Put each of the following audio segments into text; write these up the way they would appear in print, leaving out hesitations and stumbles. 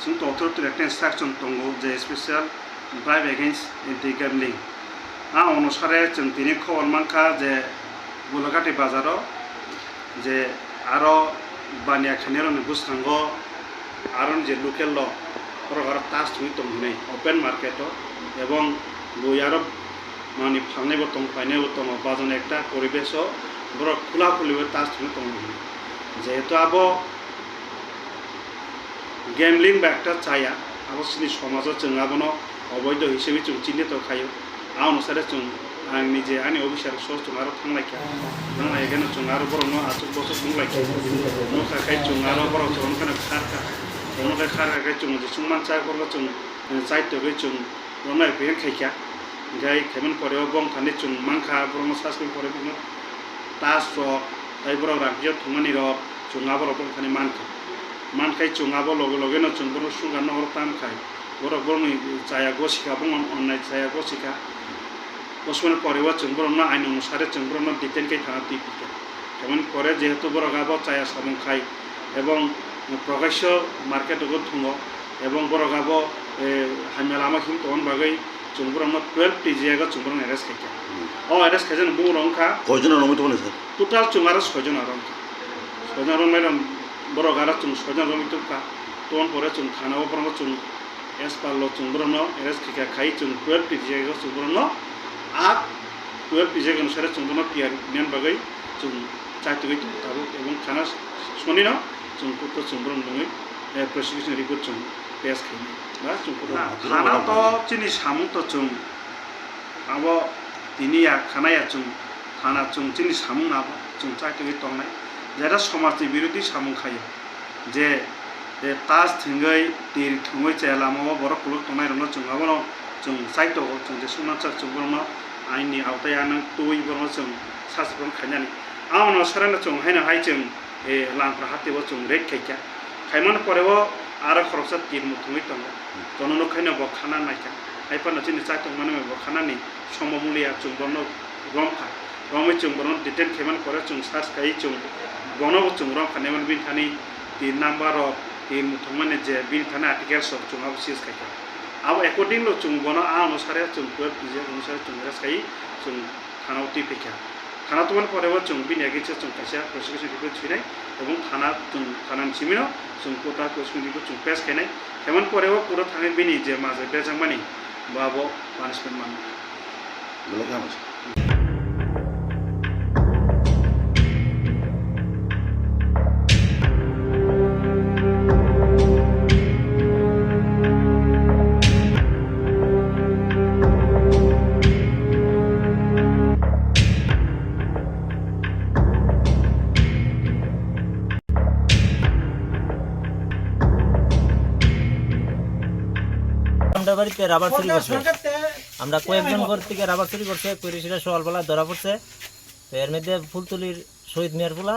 जों अथरिटी একটা ইনস্ট্রাকশন दङ যে special drive against anti gambling অনুসারে जों তিনি খবর মানখা যে গোলাঘাটি বাজারাव যে আরো বানিয়া খানিয়ার বুঝনাंगौ আরো যে লোকেল ল বড় টাস থুই দंहनै ওপেন মার্কেটও এবং বই আরো মানে ফাংনাইবো দं ফাইনাইবো दङ বাজান একটা পরিবেশও বড় খোলাখুলিবো টাস থুই দंहनै যেহেতু আবো গেমলিং বা একটা চায়া আবশ্যনি সমাজও जों আবনো অবৈধ হিসেবে जों চিহ্নিত খায়ো অনুসারে जों आंनि जे आंनि अफिसार सस जों आरो थांलायखा थांलायगोन जों आरो बर'नो आसुक बसुक बुंलायखा नखाखाय जों आरो बर' जोंखौनो खारखा नखाय खारखाय जों जे सुंमान चायफोरखौ जों साहित्यखौ जों रनाय बेन खायखा गाय खेमन परेव बं थानि जों मांखा बर'नो सासकिन परे बुङो तास र ताइ बर' राज्य थुमानि र जों आबर बं थानि मानखाय जों आबो लगे लगेनो जों बर' सुंगान हर तामखाय बर'नि चाया गसिका बुङ अननाय चाया गसिका बसमान परेव जों बर'नो आइन अनुसारे जों बर'नो डिटेनखाय थाना दिपिका केमन परे जेहेतु बर' गाबो चाया सामंखाय एवं प्रकाश्य मार्केटखौ थुङो एवं बर' गाबो हामेलामा हिम तन बागै जों बर'नो 12 टिजियागा जों बर'नो एरेस्ट खायखा एरेस्ट खायजन बुंरंखा कयजन रमित बने सर टोटाल जों आरो 6 जन आरो 6 जन रमायरम बर' गारा जों 6 जन रमितखा तन परे जों थानाव बर'नो जों एसपाल जों बर'नो एरेस्ट खायखा खाय जों 12 टिजियागा जों बर'नो आग 12 टिजियागा अनुसारे जों बर'नो पिआर नेन बागै जों चायतगै थाबो एवं थाना सनिनो जों कुतो जों बर'नो प्रसिकिउशन रिपोर्ट जों पेश खायनो बा जों थाना तो चिनि सामु तो जों अब दिनिया खानाया जों थाना जों चिनि सामु नाबो जों चायतगै तंनाय जेरा समाजनि बिरोधी सामु खायो जे तास थंगै तिर थुङै चायलामाव बर' कुलुक तंनाय रनो जों आबनो जों साहित्य जों जे सुनाचा जों बर'नो आइननि आवतायानो तुइ बर'नो जों सासफोर खायनानै आउनो सरानो जों हायना हाय जों लांफ्रा हातेबो जों रेड खायखा खायमान परेव आरो खरसा तिर मुथुङै दङ जननो खायनो बखाना नायखा आइफानो चिनि चायतों माने बखानानि सममुलिया जों बर'नो रमखा रमै जों बर'नो डिटेन खायमान परे जों सार्च खाय जों बनबो जों रमखानायमोन बिन थानि तिर नाम्बार तिर मुथुं माने जे बिन थानि आर्टिकेल्स जों आबो सिस खायखा अब एकॉर्डिंगली जों बनो अनुसारे जों 12 टिजिया अनुसारे जों रेस्ट खाय जों थानाव टिफिका थाना तुमान परेव जों बिनि आगेचे जों खायसा प्रसिकिउशन रिपोर्ट छिनाय एवं थाना जों थानानि सिमिनो जों कोटा प्रसिकिउशन रिपोर्ट जों पेश खायनाय हेमन परेव पुरो थाङै बिनि जे माजे बेजांमानि बाबो पानिशमेन्ट मान बोला क्या আমরা বাড়িতে রাবার চুরি করছে আমরা কয়েকজন ঘর থেকে রাবার চুরি করছে পুলিশরা সকালবেলা ধরা পড়ছে তো এর মধ্যে ফুলতুলির শহীদ মিয়ার ফুলা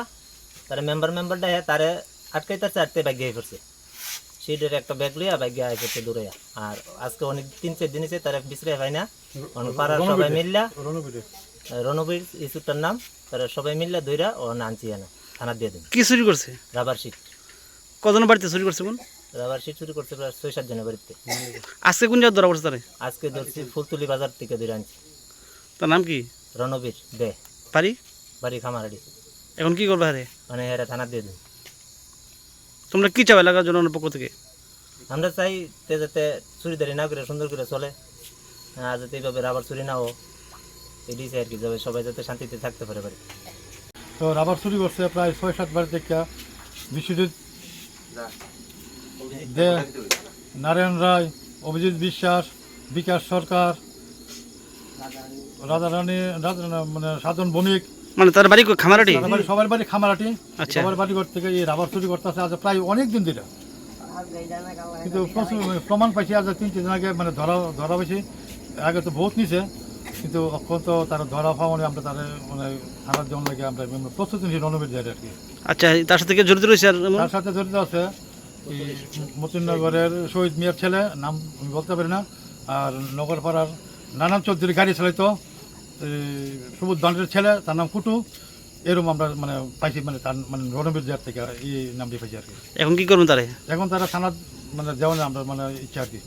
তার মেম্বারটা তারে আটকাইতেছে আটকে ব্যাগ গিয়ে করছে সিডের একটা ব্যাগ লিয়া ব্যাগ গিয়ে করছে দূরে আর আজকে অনেক 3-4 দিন এসে তারা বিশ্রে হয় না পাড়ার সবাই মিললা রণবীর ইস্যুটার নাম তারা সবাই মিললা দইরা ও আনছি না থানা দিয়ে দিন কি চুরি করছে রাবার শিট কজন বাড়িতে চুরি করছে বোন রাবার শিট চুরি করছে প্রায় 6-7 জনের বাড়িতে আজকে কোন জায়গা ধরা পড়ছে তারে আজকে ধরছি ফুলতুলি বাজার থেকে ধরে আনছি তার নাম কি রণবীর দে বাড়ি খামারাড়ি এখন কি করবে আরে মানে এরা থানা দিয়ে দিন তোমরা কি চাও এলাকার জনগণের পক্ষ থেকে আমরা চাই যাতে চুরিদারি না করে সুন্দর করে চলে যাতে এইভাবে রাবার চুরি না হোক এটাই চাই আর কি যাবে সবাই যাতে শান্তিতে থাকতে পারে বাড়ি তো রাবার চুরি করছে প্রায় 6-7 বার থেকে বিশ্বজিৎ দে নারায়ণ রায় অভিজিৎ বিশ্বাস বিকাশ সরকার রাধারানী মানে সাধন বণিক মানে তার বাড়ি খামারাটি সবার বাড়ি খামারাটি আচ্ছা সবার বাড়ি ঘর থেকে এই রাবার চুরি করতেছে আজ প্রায় অনেক দিন ধরে কিন্তু প্রমাণ পাইছি আজ 3-4 দিন আগে মানে ধরা পাইছি আগে তো বহুত নিছে কিন্তু এখন তো তারা ধরা পাওয়া মানে আমরা তারা মানে থানার জন্য লাগে আমরা প্রস্তুত নিচ্ছি রণবীর যাই আর কি আচ্ছা তার সাথে জড়িত রয়েছে আর তার সাথে জড়িত আছে মতিনগরের শহীদ মিয়ার ছেলে নাম আমি বলতে পারি না আর নগরপাড়ার নানান চৌধুরী গাড়ি চালাইতো সবুজ দান্ডের ছেলে তার নাম কুটু এরকম আমরা মানে পাইছি মানে তার মানে রণবীর জার থেকে এই নামটি পাইছি আর কি এখন কি করবেন তারা এখন তারা থানা মানে যেমন আমরা মানে ইচ্ছা আর কি